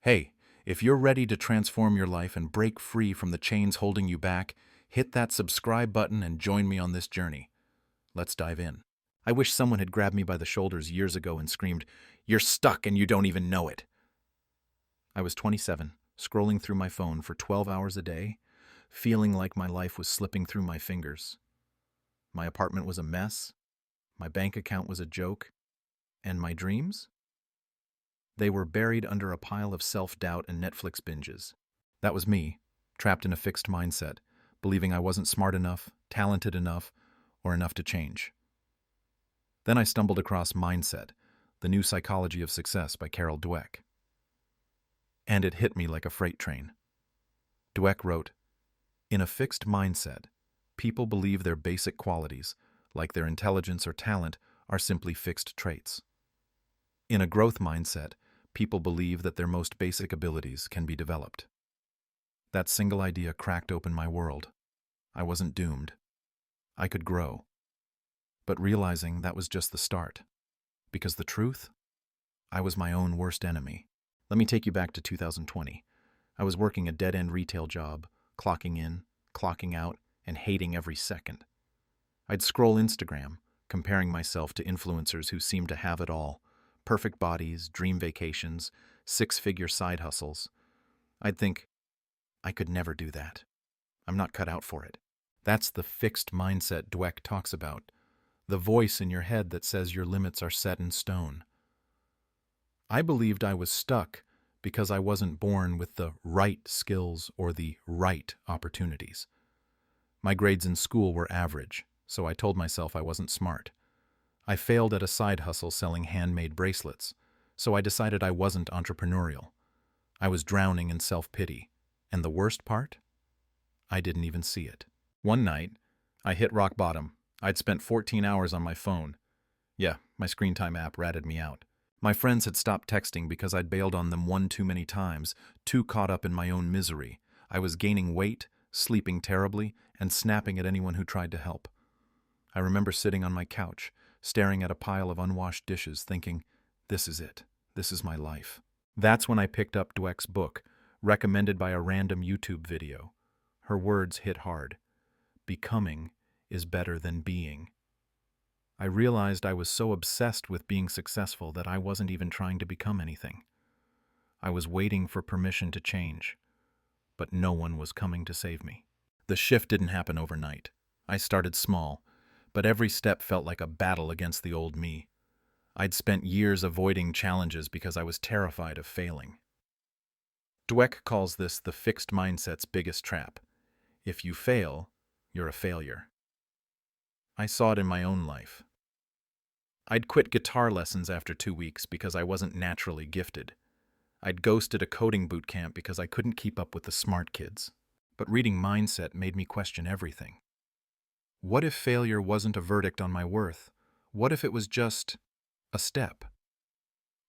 Hey, if you're ready to transform your life and break free from the chains holding you back, hit that subscribe button and join me on this journey. Let's dive in. I wish someone had grabbed me by the shoulders years ago and screamed, "You're stuck and you don't even know it." I was 27, scrolling through my phone for 12 hours a day, feeling like my life was slipping through my fingers. My apartment was a mess, my bank account was a joke, and my dreams? They were buried under a pile of self-doubt and Netflix binges. That was me, trapped in a fixed mindset, believing I wasn't smart enough, talented enough, or enough to change. Then I stumbled across Mindset, The New Psychology of Success by Carol Dweck. And it hit me like a freight train. Dweck wrote, "In a fixed mindset, people believe their basic qualities, like their intelligence or talent, are simply fixed traits. In a growth mindset, people believe that their most basic abilities can be developed." That single idea cracked open my world. I wasn't doomed. I could grow. But realizing that was just the start. Because the truth? I was my own worst enemy. Let me take you back to 2020. I was working a dead-end retail job, clocking in, clocking out, and hating every second. I'd scroll Instagram, comparing myself to influencers who seemed to have it all. Perfect bodies, dream vacations, six-figure side hustles. I'd think, I could never do that. I'm not cut out for it. That's the fixed mindset Dweck talks about. The voice in your head that says your limits are set in stone. I believed I was stuck because I wasn't born with the right skills or the right opportunities. My grades in school were average, so I told myself I wasn't smart. I failed at a side hustle selling handmade bracelets, so I decided I wasn't entrepreneurial. I was drowning in self-pity, and the worst part? I didn't even see it. One night, I hit rock bottom. I'd spent 14 hours on my phone. Yeah, my screen time app ratted me out. My friends had stopped texting because I'd bailed on them one too many times, too caught up in my own misery. I was gaining weight, sleeping terribly, and snapping at anyone who tried to help. I remember sitting on my couch, staring at a pile of unwashed dishes, thinking, this is it. This is my life. That's when I picked up Dweck's book, recommended by a random YouTube video. Her words hit hard. Becoming is better than being. I realized I was so obsessed with being successful that I wasn't even trying to become anything. I was waiting for permission to change, but no one was coming to save me. The shift didn't happen overnight. I started small, but every step felt like a battle against the old me. I'd spent years avoiding challenges because I was terrified of failing. Dweck calls this the fixed mindset's biggest trap. If you fail, you're a failure. I saw it in my own life. I'd quit guitar lessons after 2 weeks because I wasn't naturally gifted. I'd ghosted a coding boot camp because I couldn't keep up with the smart kids. But reading Mindset made me question everything. What if failure wasn't a verdict on my worth? What if it was just a step?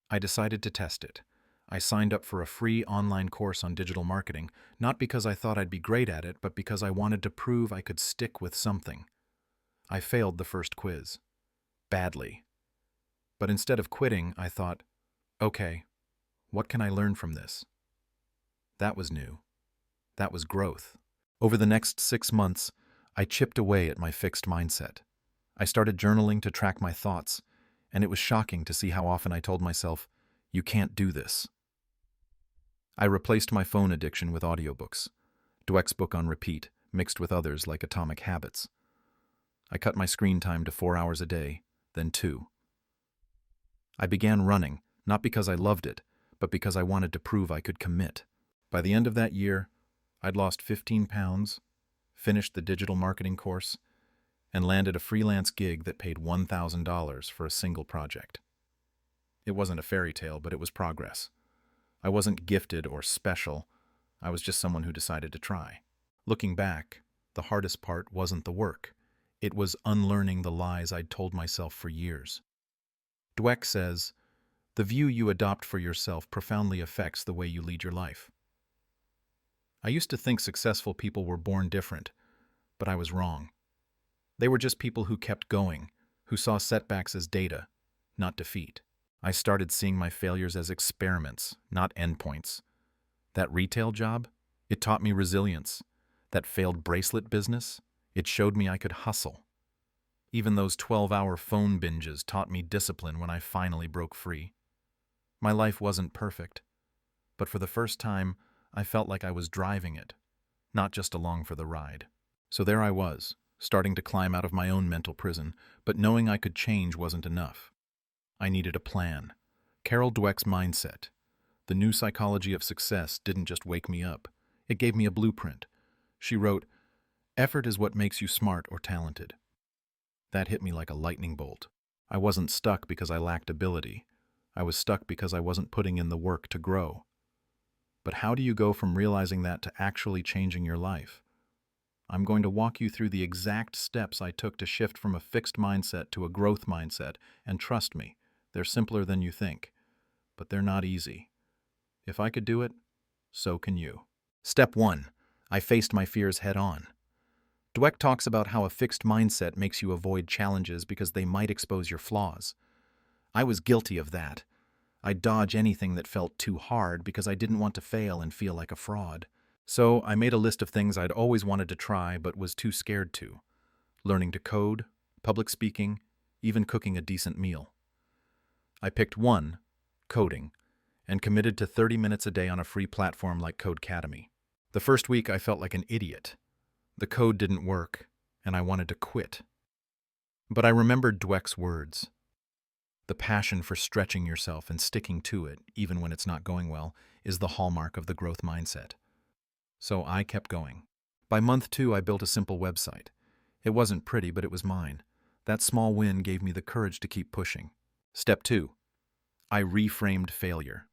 I decided to test it. I signed up for a free online course on digital marketing, not because I thought I'd be great at it, but because I wanted to prove I could stick with something. I failed the first quiz. Badly. But instead of quitting, I thought, okay, what can I learn from this? That was new. That was growth. Over the next 6 months, I chipped away at my fixed mindset. I started journaling to track my thoughts, and it was shocking to see how often I told myself, you can't do this. I replaced my phone addiction with audiobooks, Dweck's book on repeat, mixed with others like Atomic Habits. I cut my screen time to 4 hours a day, then 2. I began running, not because I loved it, but because I wanted to prove I could commit. By the end of that year, I'd lost 15 pounds, finished the digital marketing course, and landed a freelance gig that paid $1,000 for a single project. It wasn't a fairy tale, but it was progress. I wasn't gifted or special. I was just someone who decided to try. Looking back, the hardest part wasn't the work. It was unlearning the lies I'd told myself for years. Dweck says, the view you adopt for yourself profoundly affects the way you lead your life. I used to think successful people were born different, but I was wrong. They were just people who kept going, who saw setbacks as data, not defeat. I started seeing my failures as experiments, not endpoints. That retail job, it taught me resilience. That failed bracelet business, it showed me I could hustle. Even those 12-hour phone binges taught me discipline when I finally broke free. My life wasn't perfect, but for the first time, I felt like I was driving it, not just along for the ride. So there I was, starting to climb out of my own mental prison, but knowing I could change wasn't enough. I needed a plan. Carol Dweck's mindset. The new psychology of success didn't just wake me up. It gave me a blueprint. She wrote, "Effort is what makes you smart or talented." That hit me like a lightning bolt. I wasn't stuck because I lacked ability. I was stuck because I wasn't putting in the work to grow. But how do you go from realizing that to actually changing your life? I'm going to walk you through the exact steps I took to shift from a fixed mindset to a growth mindset, and trust me, they're simpler than you think. But they're not easy. If I could do it, so can you. Step 1. I faced my fears head on. Dweck talks about how a fixed mindset makes you avoid challenges because they might expose your flaws. I was guilty of that. I'd dodge anything that felt too hard because I didn't want to fail and feel like a fraud. So I made a list of things I'd always wanted to try but was too scared to. Learning to code, public speaking, even cooking a decent meal. I picked one, coding, and committed to 30 minutes a day on a free platform like Codecademy. The first week I felt like an idiot. The code didn't work, and I wanted to quit. But I remembered Dweck's words. The passion for stretching yourself and sticking to it, even when it's not going well, is the hallmark of the growth mindset. So I kept going. By month 2, I built a simple website. It wasn't pretty, but it was mine. That small win gave me the courage to keep pushing. Step 2. I reframed failure.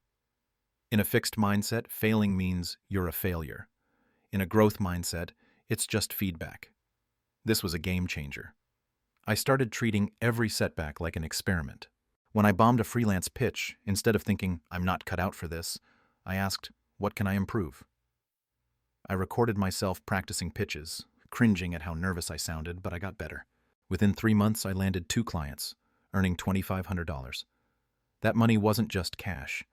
In a fixed mindset, failing means you're a failure. In a growth mindset, it's just feedback. This was a game changer. I started treating every setback like an experiment. When I bombed a freelance pitch, instead of thinking, "I'm not cut out for this," I asked, "What can I improve?" I recorded myself practicing pitches, cringing at how nervous I sounded, but I got better. Within 3 months, I landed 2 clients, earning $2,500. That money wasn't just cash.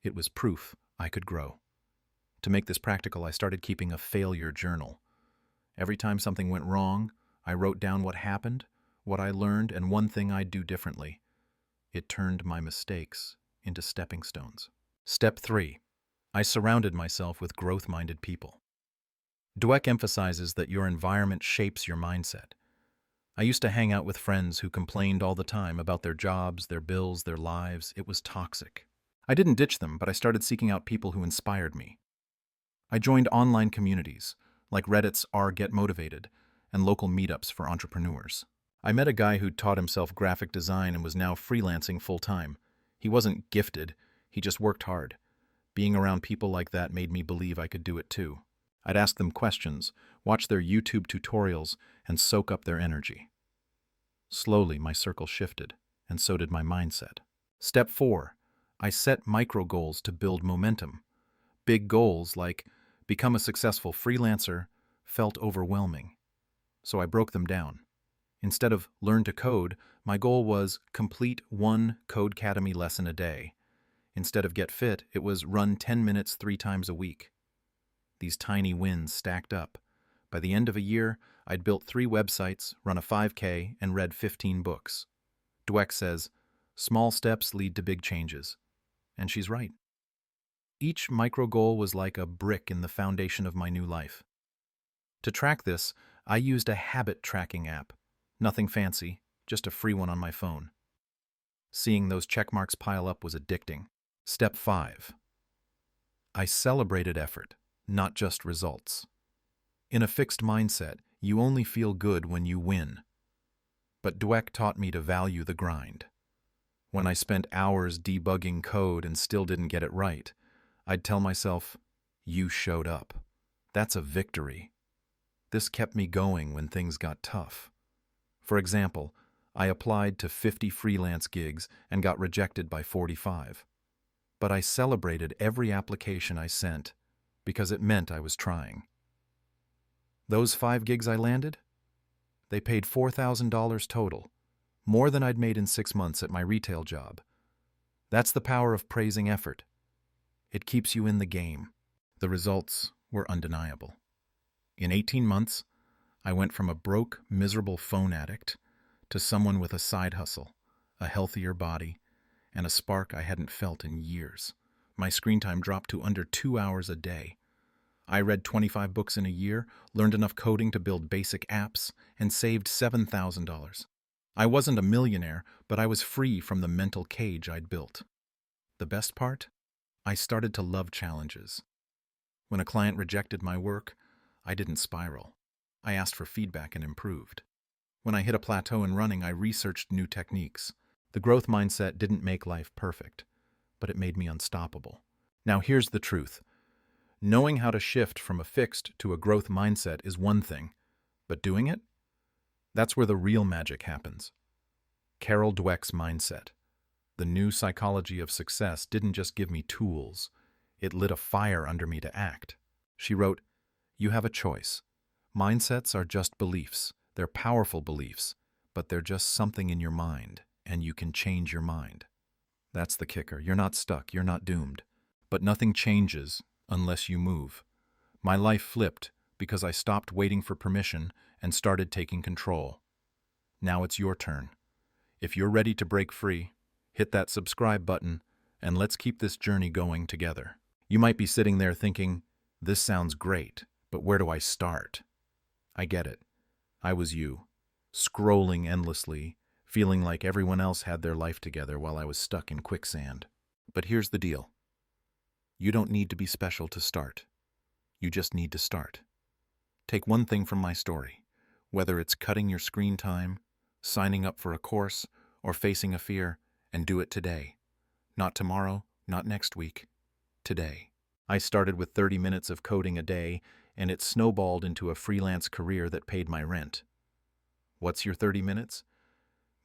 It was proof I could grow. To make this practical, I started keeping a failure journal. Every time something went wrong, I wrote down what happened, what I learned, and one thing I'd do differently. It turned my mistakes into stepping stones. Step 3. I surrounded myself with growth-minded people. Dweck emphasizes that your environment shapes your mindset. I used to hang out with friends who complained all the time about their jobs, their bills, their lives. It was toxic. I didn't ditch them, but I started seeking out people who inspired me. I joined online communities, like Reddit's r/Get Motivated, and local meetups for entrepreneurs. I met a guy who taught himself graphic design and was now freelancing full-time. He wasn't gifted, he just worked hard. Being around people like that made me believe I could do it too. I'd ask them questions, watch their YouTube tutorials, and soak up their energy. Slowly, my circle shifted, and so did my mindset. Step 4. I set micro goals to build momentum. Big goals, like become a successful freelancer, felt overwhelming. So I broke them down. Instead of learn to code, my goal was complete 1 Codecademy lesson a day. Instead of get fit, it was run 10 minutes 3 times a week. These tiny wins stacked up. By the end of a year, I'd built 3 websites, run a 5K, and read 15 books. Dweck says, small steps lead to big changes. And she's right. Each micro goal was like a brick in the foundation of my new life. To track this, I used a habit tracking app. Nothing fancy, just a free one on my phone. Seeing those check marks pile up was addicting. Step 5. I celebrated effort, not just results. In a fixed mindset, you only feel good when you win. But Dweck taught me to value the grind. When I spent hours debugging code and still didn't get it right, I'd tell myself, you showed up. That's a victory. This kept me going when things got tough. For example, I applied to 50 freelance gigs and got rejected by 45. But I celebrated every application I sent because it meant I was trying. Those 5 gigs I landed? They paid $4,000 total, more than I'd made in 6 months at my retail job. That's the power of praising effort. It keeps you in the game. The results were undeniable. In 18 months, I went from a broke, miserable phone addict to someone with a side hustle, a healthier body, and a spark I hadn't felt in years. My screen time dropped to under 2 hours a day. I read 25 books in a year, learned enough coding to build basic apps, and saved $7,000. I wasn't a millionaire, but I was free from the mental cage I'd built. The best part? I started to love challenges. When a client rejected my work, I didn't spiral. I asked for feedback and improved. When I hit a plateau in running, I researched new techniques. The growth mindset didn't make life perfect, but it made me unstoppable. Now here's the truth. Knowing how to shift from a fixed to a growth mindset is one thing, but doing it? That's where the real magic happens. Carol Dweck's mindset. The new psychology of success didn't just give me tools, it lit a fire under me to act. She wrote, "You have a choice. Mindsets are just beliefs. They're powerful beliefs, but they're just something in your mind, and you can change your mind." That's the kicker. You're not stuck, you're not doomed. But nothing changes unless you move. My life flipped because I stopped waiting for permission and started taking control. Now it's your turn. If you're ready to break free, hit that subscribe button, and let's keep this journey going together. You might be sitting there thinking, this sounds great, but where do I start? I get it. I was you, scrolling endlessly, feeling like everyone else had their life together while I was stuck in quicksand. But here's the deal. You don't need to be special to start. You just need to start. Take one thing from my story, whether it's cutting your screen time, signing up for a course, or facing a fear, and do it today. Not tomorrow, not next week. Today. I started with 30 minutes of coding a day, and it snowballed into a freelance career that paid my rent. What's your 30 minutes?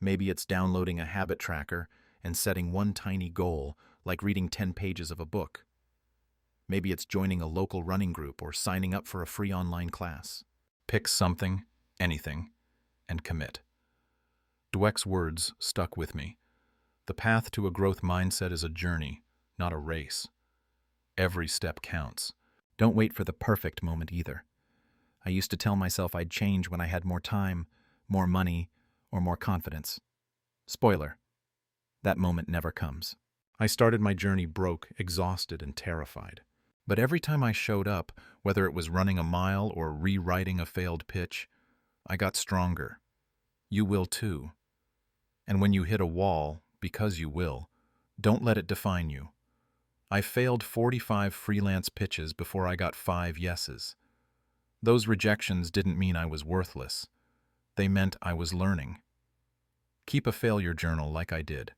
Maybe it's downloading a habit tracker and setting one tiny goal, like reading 10 pages of a book. Maybe it's joining a local running group or signing up for a free online class. Pick something, anything, and commit. Dweck's words stuck with me. The path to a growth mindset is a journey, not a race. Every step counts. Don't wait for the perfect moment either. I used to tell myself I'd change when I had more time, more money, or more confidence. Spoiler, that moment never comes. I started my journey broke, exhausted, and terrified. But every time I showed up, whether it was running a mile or rewriting a failed pitch, I got stronger. You will too. And when you hit a wall, because you will, don't let it define you. I failed 45 freelance pitches before I got 5 yeses. Those rejections didn't mean I was worthless. They meant I was learning. Keep a failure journal like I did.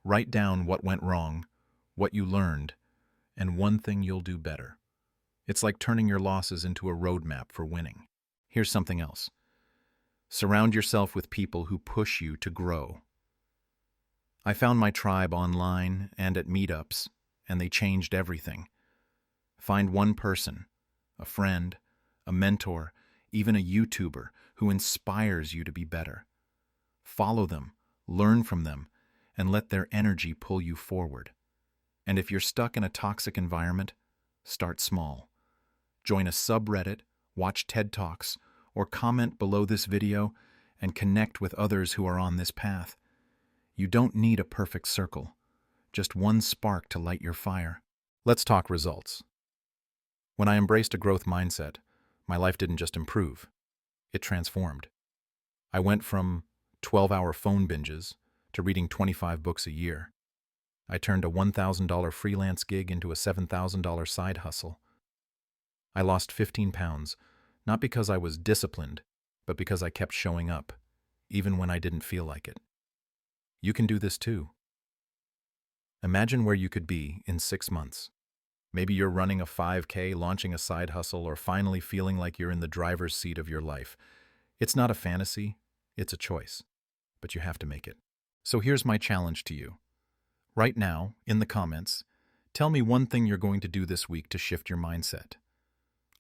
Write down what went wrong, what you learned, and one thing you'll do better. It's like turning your losses into a roadmap for winning. Here's something else. Surround yourself with people who push you to grow. I found my tribe online and at meetups, and they changed everything. Find one person, a friend, a mentor, even a YouTuber who inspires you to be better. Follow them, learn from them, and let their energy pull you forward. And if you're stuck in a toxic environment, start small. Join a subreddit, watch TED Talks, or comment below this video and connect with others who are on this path. You don't need a perfect circle, just one spark to light your fire. Let's talk results. When I embraced a growth mindset, my life didn't just improve, it transformed. I went from 12-hour phone binges to reading 25 books a year. I turned a $1,000 freelance gig into a $7,000 side hustle. I lost 15 pounds, not because I was disciplined, but because I kept showing up, even when I didn't feel like it. You can do this too. Imagine where you could be in 6 months. Maybe you're running a 5K, launching a side hustle, or finally feeling like you're in the driver's seat of your life. It's not a fantasy, it's a choice, but you have to make it. So here's my challenge to you. Right now, in the comments, tell me one thing you're going to do this week to shift your mindset.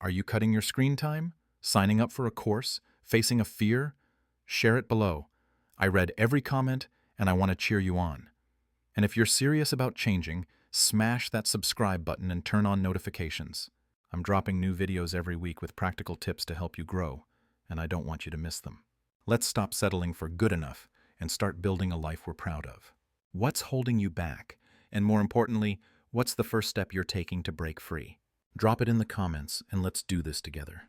Are you cutting your screen time? Signing up for a course? Facing a fear? Share it below. I read every comment, and I want to cheer you on. And if you're serious about changing, smash that subscribe button and turn on notifications. I'm dropping new videos every week with practical tips to help you grow, and I don't want you to miss them. Let's stop settling for good enough and start building a life we're proud of. What's holding you back? And more importantly, what's the first step you're taking to break free? Drop it in the comments and let's do this together.